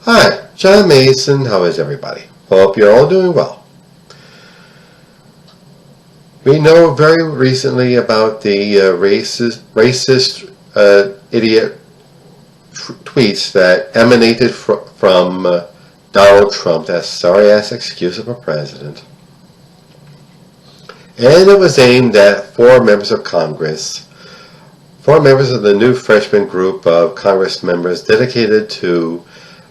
Hi, John Mason. How is everybody? Hope you're all doing well. We know very recently about the racist idiot tweets that emanated from Donald Trump, that sorry-ass excuse of a president. And it was aimed at four members of Congress, four members of the new freshman group of Congress members dedicated to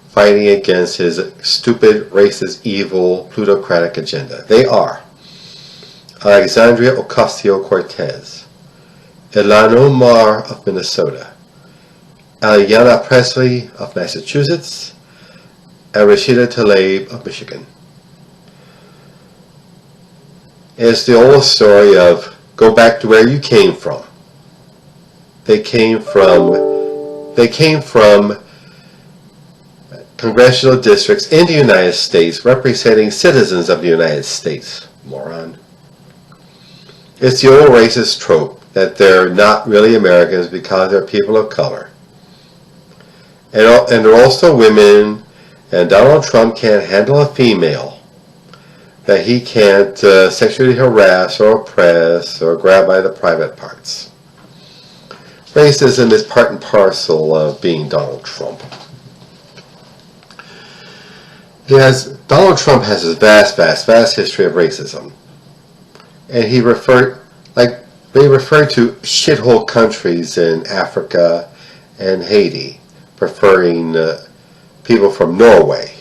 fighting against his stupid, racist, evil, plutocratic agenda. They are Alexandria Ocasio-Cortez, Ilhan Omar of Minnesota, Ayanna Pressley of Massachusetts, and Rashida Tlaib of Michigan. It's the old story of go back to where you came from. They came from congressional districts in the United States representing citizens of the United States. Moron. It's the old racist trope that they're not really Americans because they're people of color. And they're also women, and Donald Trump can't handle a female that he can't sexually harass or oppress or grab by the private parts. Racism is part and parcel of being Donald Trump. Donald Trump has a vast history of racism. And they refer to shithole countries in Africa and Haiti, preferring people from Norway.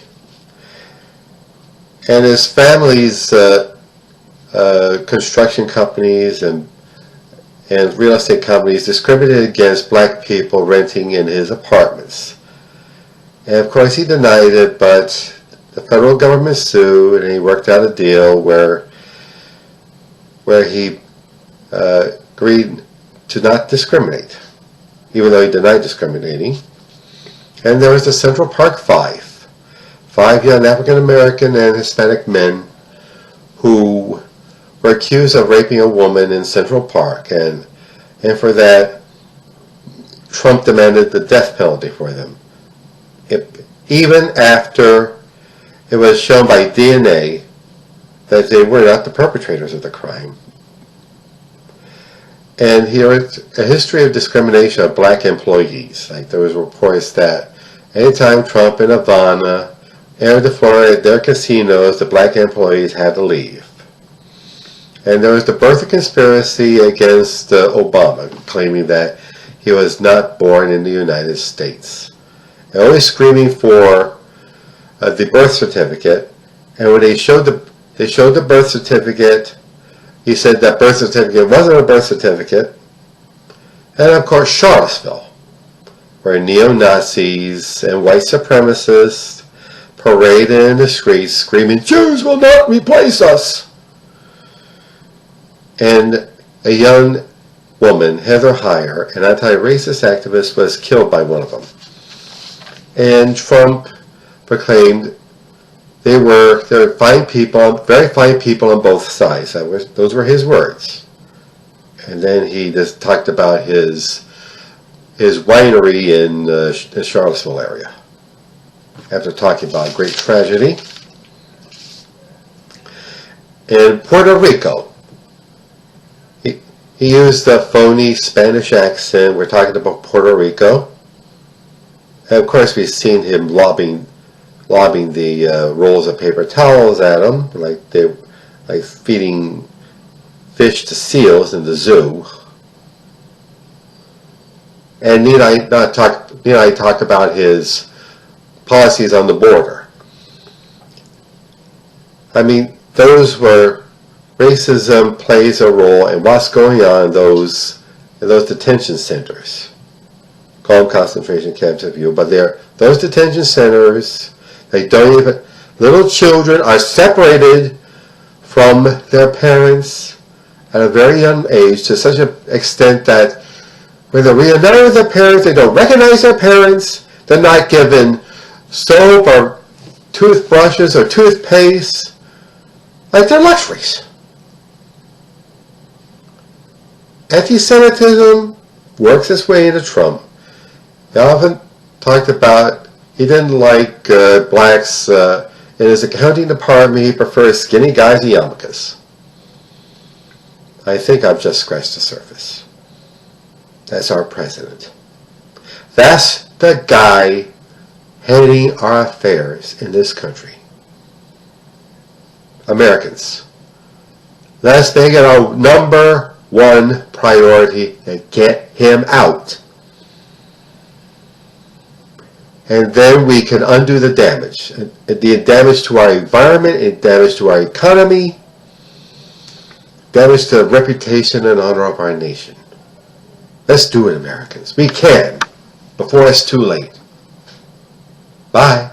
And his family's construction companies and real estate companies discriminated against black people renting in his apartments. And of course he denied it, but the federal government sued, and he worked out a deal where he agreed to not discriminate, even though he denied discriminating. And there was the Central Park Five young African American and Hispanic men who were accused of raping a woman in Central Park, and for that Trump demanded the death penalty for them, even after it was shown by DNA that they were not the perpetrators of the crime. And here is a history of discrimination of black employees. Like there was reports that anytime Trump and Ivana entered the Florida at their casinos, the black employees had to leave. And there was the birther conspiracy against Obama, claiming that he was not born in the United States. And always screaming for the birth certificate, and when they showed the birth certificate, he said that birth certificate wasn't a birth certificate. And of course Charlottesville, where neo-Nazis and white supremacists paraded in the streets screaming, "Jews will not replace us!" And a young woman, Heather Heyer, an anti-racist activist, was killed by one of them. And Trump proclaimed they were fine people, very fine people on both sides. Those were his words. And then he just talked about his winery in the Charlottesville area, after talking about a great tragedy. In Puerto Rico, he used a phony Spanish accent. We're talking about Puerto Rico. And of course we've seen him lobbing the rolls of paper towels at them, like feeding fish to seals in the zoo. And need I talk about his policies on the border? I mean, racism plays a role in what's going on in those detention centers. Call them concentration camps if you, but those detention centers. They don't even, little children are separated from their parents at a very young age to such an extent that when they're reunited with their parents, they don't recognize their parents. They're not given soap or toothbrushes or toothpaste. Like they're luxuries. Anti-Semitism works its way into Trump. He often talked about He didn't like blacks. In his accounting department, he prefers skinny guys and yarmulkes. I think I've just scratched the surface. That's our president. That's the guy heading our affairs in this country. Americans, let's make it our number one priority to get him out. And then we can undo the damage. The damage to our environment, and damage to our economy, damage to the reputation and honor of our nation. Let's do it, Americans. We can, before it's too late. Bye.